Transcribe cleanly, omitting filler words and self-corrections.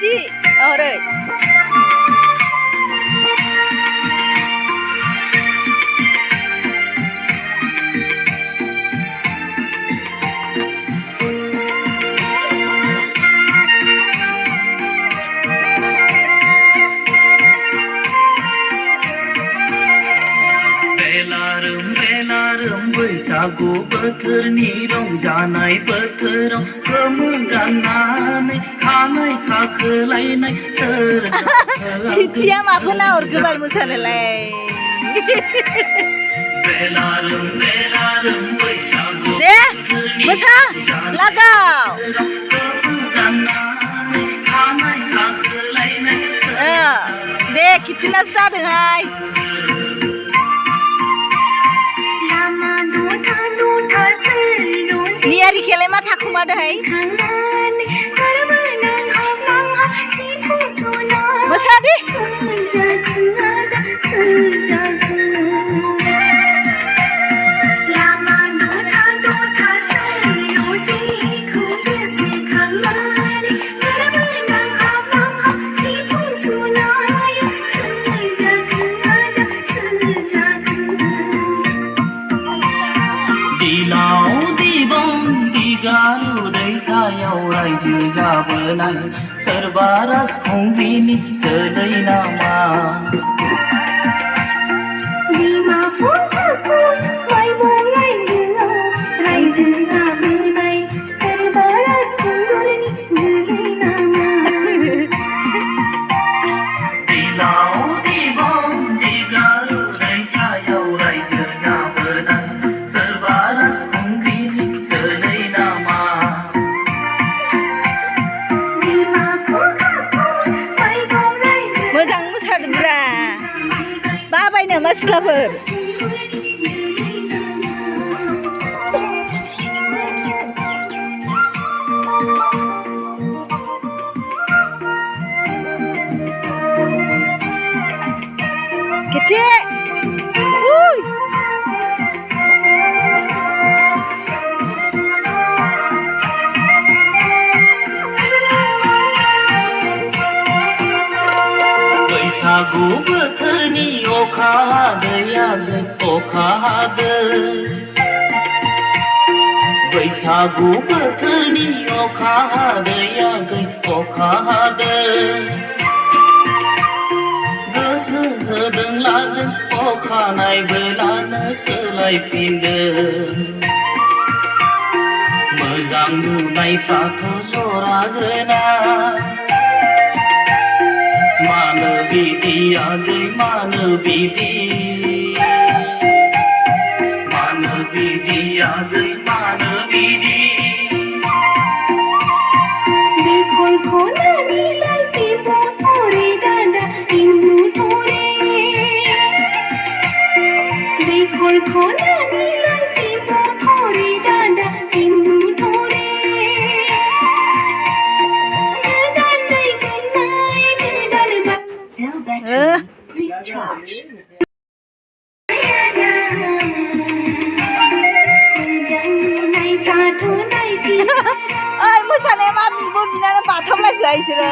Chị ở đây बैसागु बोथोरनि रंजानाय बोथोराव गोमो गाननानै खानाय खाखोलायनाय सोर Kicia माखौ नाहरगोबाल मोसानोलाय बेलारोम बैसागु दे मोसा लागाव गाननानै खानाय खाखोलायनाय दे किचिना जादोंहाय Niari kele ma थाखुमादोंहाय मोसादे रायजो जाबोनाय सोरबा राजखुंग्रिनि जोलै नामा डिमापुर माइबं रायजो जाबोनाय सोरबा राजखुंग्रिनि जोलै नामा दिलाव दिबं दिगारु दैसायाव रायजो जाबोनाय सोरबा राजखुंग्रिनि जोलै नामा बाबायनो मा सिख्लाफोर केथे बैसागु बोथोरनि अखा हादै अखा हादै बैसागु बोथोरनि अखा हादै अखा हादै गोसो होदों लादों अखा नायबोलानो सोलायफिनदों मोजां नुनायफ्राथ' जरा गोना मानो बिदि आदै मानो बिदि आदै मानो बिदि बेखौ खनानिलाय बिबो थरे दादा इन्दु थरे बेखौ खनानिलाय बिबो थरे दादा इन्दु थरे मोसानाया मा बिब' बिनानाव बाथामलायखो इसोरो